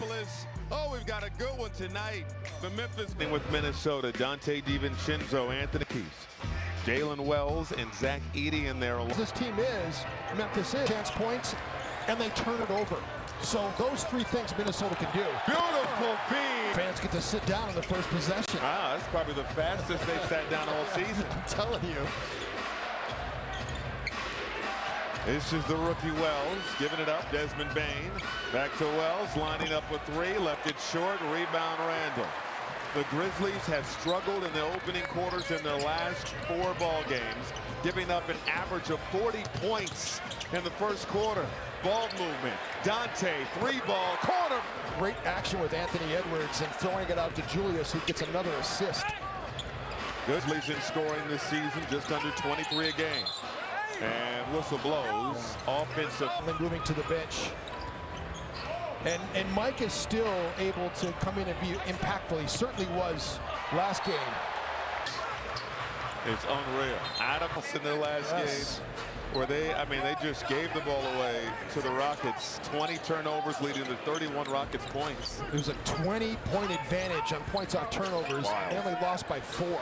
Minneapolis. Oh, we've got a good one tonight. The Memphis with Minnesota, Dante DiVincenzo, Anthony Peace, Jalen Wells, and Zach Edey in there. This team is, Memphis is, chance points, and they turn it over. So those three things Minnesota can do. Beautiful feed. Fans get to sit down in the first possession. Ah, that's probably the fastest they've sat down all season. I'm telling you. This is the rookie Wells, giving it up. Desmond Bane, back to Wells, lining up with three, left it short, rebound Randall. The Grizzlies have struggled in the opening quarters in their last 4 ball games, giving up an average of 40 points in the first quarter. Ball movement, Dante, 3-ball, corner. Great action with Anthony Edwards and throwing it out to Julius, who gets another assist. Grizzlies in scoring this season, just under 23 a game. And whistle blows, offensive. Moving to the bench. And Mike is still able to come in and be impactful. He certainly was last game. It's unreal. Adams in their last game, where they just gave the ball away to the Rockets. 20 turnovers leading to 31 Rockets points. It was a 20-point advantage on points off turnovers. Wow. They only lost by 4.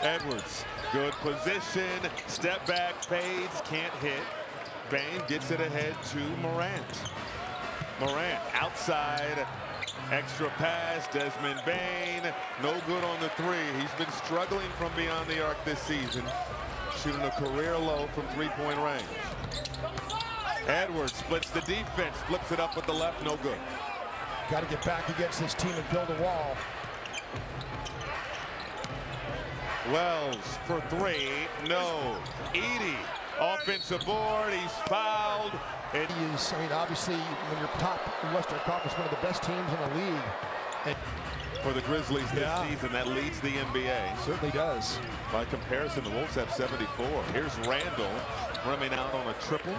Edwards, good position, step back, fades, can't hit. Bane gets it ahead to Morant. Morant outside, extra pass, Desmond Bane, no good on the 3. He's been struggling from beyond the arc this season, shooting a career low from 3-point range. Edwards splits the defense, flips it up with the left, no good. Got to get back against this team and build a wall. Wells for 3, no. Edey, offensive board, he's fouled. He is, obviously, when you're top in Western Conference, one of the best teams in the league. And for the Grizzlies this season, that leads the NBA. Certainly does. By comparison, the Wolves have 74. Here's Randall running out on a triple.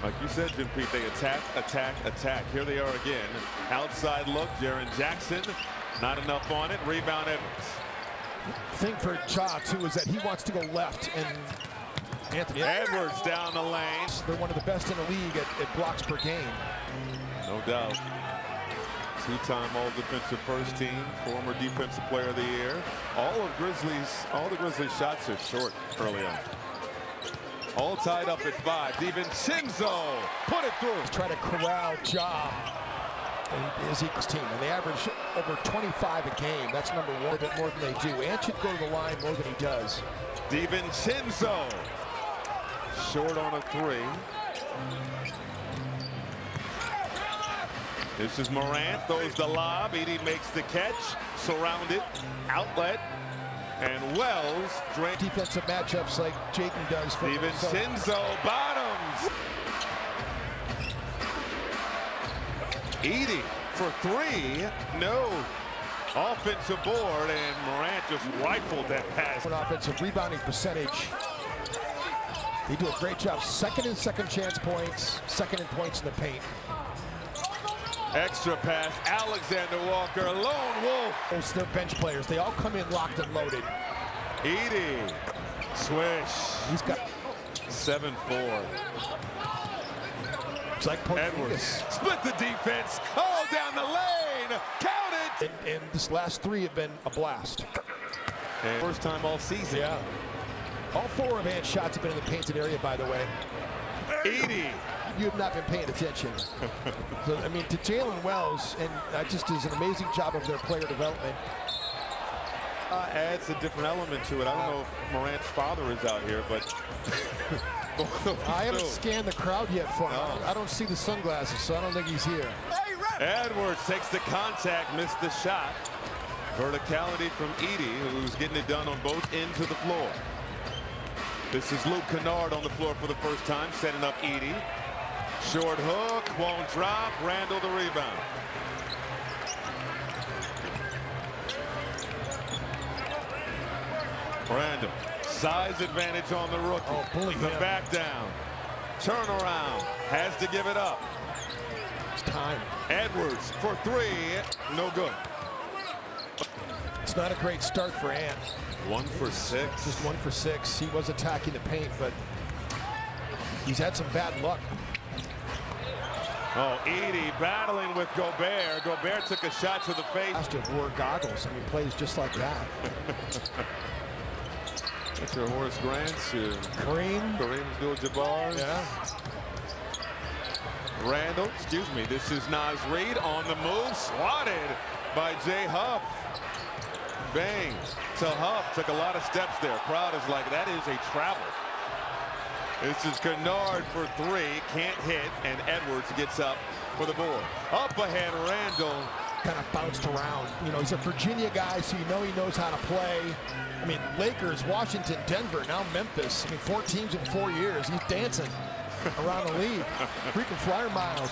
Like you said, Jim Pete, they attack, attack, attack. Here they are again. Outside look, Jaren Jackson. Not enough on it. Rebound Edwards. Thing for Ja, too, is that he wants to go left, and Anthony Edwards down the lane. They're one of the best in the league at blocks per game. No doubt. 2-time All-Defensive First Team, former Defensive Player of the Year. All the Grizzlies shots are short early on. All tied up at 5. DiVincenzo put it through. Try to corral Ja and Ezekiel's team, and they average over 25 a game. That's number 1, a bit more than they do. And should go to the line more than he does. DiVincenzo short on a 3. This is Morant, throws the lob. Edey makes the catch, surrounded, outlet, and Wells drains. Defensive matchups like Jayden does for DiVincenzo bottoms. Edey for 3, no. Offensive board, and Morant just rifled that pass. Offensive rebounding percentage. They do a great job. Second and second chance points, second in points in the paint. Extra pass, Alexander Walker, lone wolf. It's their bench players. They all come in locked and loaded. Edey, swish. He's got 7-4. It's like Edwards split the defense. Oh, down the lane. Count it. And this last 3 have been a blast. And first time all season. Yeah. All 4 of Ant's shots have been in the painted area, by the way. Edey. You have not been paying attention. So, to Jalen Wells, and just does an amazing job of their player development. Adds a different element to it. I don't know if Morant's father is out here, but I haven't scanned the crowd yet for him. No. I don't see the sunglasses, so I don't think he's here. Edwards takes the contact, missed the shot. Verticality from Edey, who's getting it done on both ends of the floor. This is Luke Kennard on the floor for the first time, setting up Edey. Short hook, won't drop. Randall the rebound. Randall, size advantage on the rookie. Oh, bullying the him. Back down. Turnaround, has to give it up. It's time. Edwards for 3, no good. It's not a great start for Ant. 1 for 6. Just 1 for 6. He was attacking the paint, but he's had some bad luck. Oh, Edey battling with Gobert. Gobert took a shot to the face. He wore goggles and he plays just like that. That's your Horace Grant's. Kareem Abdul-Jabbar. Yeah. Randall, excuse me. This is Naz Reid on the move. Swatted by Jay Huff. Bang to Huff. Took a lot of steps there. Crowd is like, that is a travel. This is Kennard for three. Can't hit. And Edwards gets up for the board. Up ahead, Randall. Kind of bounced around. You know, he's a Virginia guy, so you know he knows how to play. I mean, Lakers, Washington, Denver, now Memphis. I mean, 4 teams in 4 years. He's dancing around the league. Freaking flyer miles.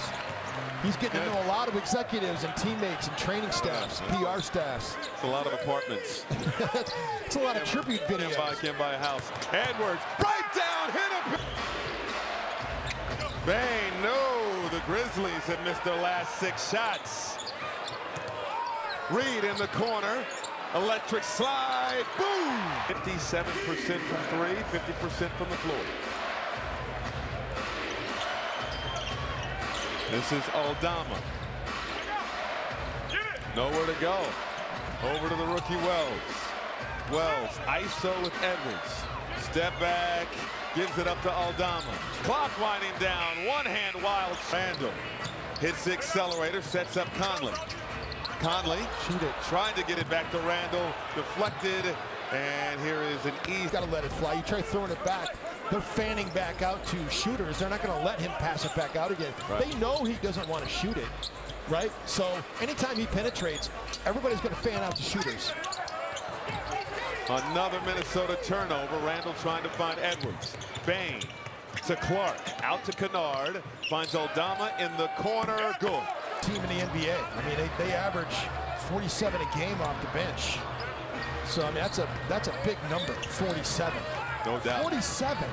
He's getting to know a lot of executives and teammates and training staffs, PR staffs. It's a lot of apartments. It's a lot of tribute videos. Can't buy a house. Edwards, right down, hit him. Bang, no. The Grizzlies have missed their last 6 shots. Reid in the corner. Electric slide. Boom! 57% from 3, 50% from the floor. This is Aldama. Nowhere to go. Over to the rookie Wells. Wells, ISO with Edwards. Step back, gives it up to Aldama. Clock winding down, one hand wild. Randall hits the accelerator, sets up Conley. Conley trying to get it back to Randall, deflected, and here is an easy. Got to let it fly. You try throwing it back. They're fanning back out to shooters. They're not going to let him pass it back out again. Right. They know he doesn't want to shoot it, right? So anytime he penetrates, everybody's going to fan out to shooters. Another Minnesota turnover. Randall trying to find Edwards. Bang to Clark. Out to Kennard. Finds Aldama in the corner. Good. Team in the NBA. I mean, they average 47 a game off the bench. So, I mean, that's a big number, 47. No doubt. 47.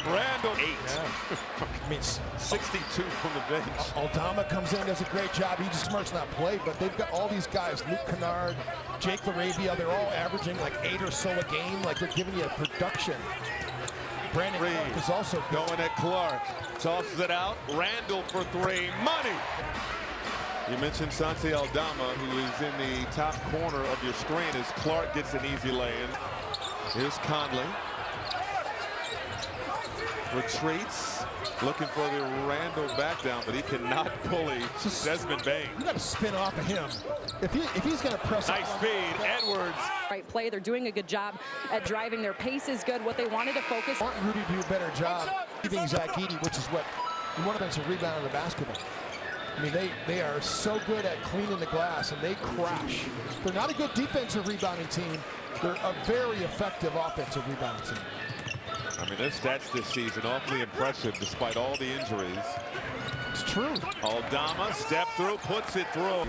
Randall, 8. Yeah. I mean, 62 from the bench. Aldama comes in, does a great job. He just smarts not play, but they've got all these guys, Luke Kennard, Jake LaRavia, they're all averaging like 8 or so a game, like they're giving you a production. Brandon Clark is also good. Going at Clark. Tosses it out. Randall for 3. Money. You mentioned Santi Aldama, who is in the top corner of your screen as Clark gets an easy lay-in. Here's Conley. Retreats. Looking for the Randall back down, but he cannot bully Desmond Bane. You got to spin off of him. If he's going to press. Nice speed. Edwards. Right play. They're doing a good job at driving. Their pace is good. What they wanted to focus. I want Rudy to do a better job giving Zach Edey, which is what you want him to rebound in the basketball. I mean, they are so good at cleaning the glass, and they crash. They're not a good defensive rebounding team. They're a very effective offensive rebounding team. I mean, their stats this season awfully impressive despite all the injuries. It's true. Aldama step through, puts it through.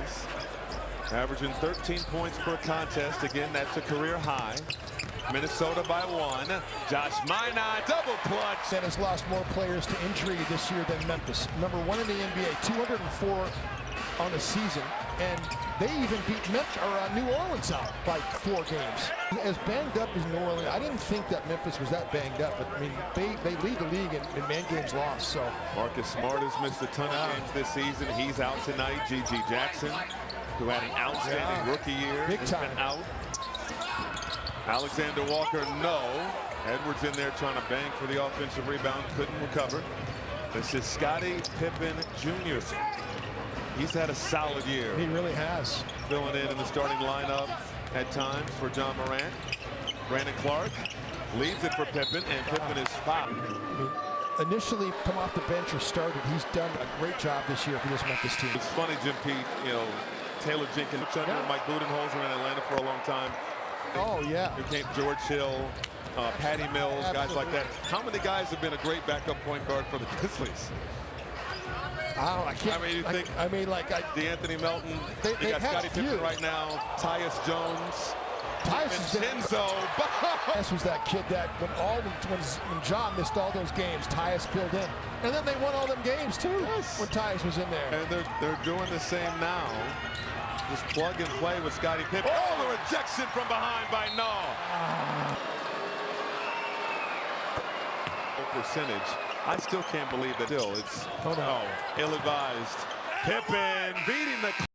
Averaging 13 points per contest. Again, that's a career high. Minnesota by 1. Josh Minot, double clutch. That has lost more players to injury this year than Memphis. Number 1 in the NBA, 204 on the season. And they even beat New Orleans out by 4 games. As banged up as New Orleans, I didn't think that Memphis was that banged up. But I mean, they lead the league in man games lost. So Marcus Smart has missed a ton of games this season. He's out tonight. G.G. Jackson, who had an outstanding rookie year, big time out. Alexander Walker, no. Edwards in there trying to bang for the offensive rebound, couldn't recover. This is Scottie Pippen Jr. He's had a solid year. He really has. Filling in the starting lineup at times for John Morant. Brandon Clark leaves it for Pippen, and Pippen is fouled. I mean, initially come off the bench or started, he's done a great job this year for this Memphis team. It's funny, Jim Pete, you know, Taylor Jenkins, Mike Budenholzer in Atlanta for a long time. Oh, yeah. Who came George Hill, Patty Mills, guys like that. How many guys have been a great backup point guard for the Grizzlies? I can't. I mean, you think? I mean, like DeAnthony Melton. They got Scottie Pippen right now. Tyus Jones. Vincenzo. Tyus was that kid that when John missed all those games, Tyus filled in, and then they won all them games too. Yes. When Tyus was in there. And they're doing the same now. Just plug and play with Scottie Pippen. Oh, the rejection from behind by No. Percentage I still can't believe that. Still, it's Oh, no. ill-advised. Pippen beating the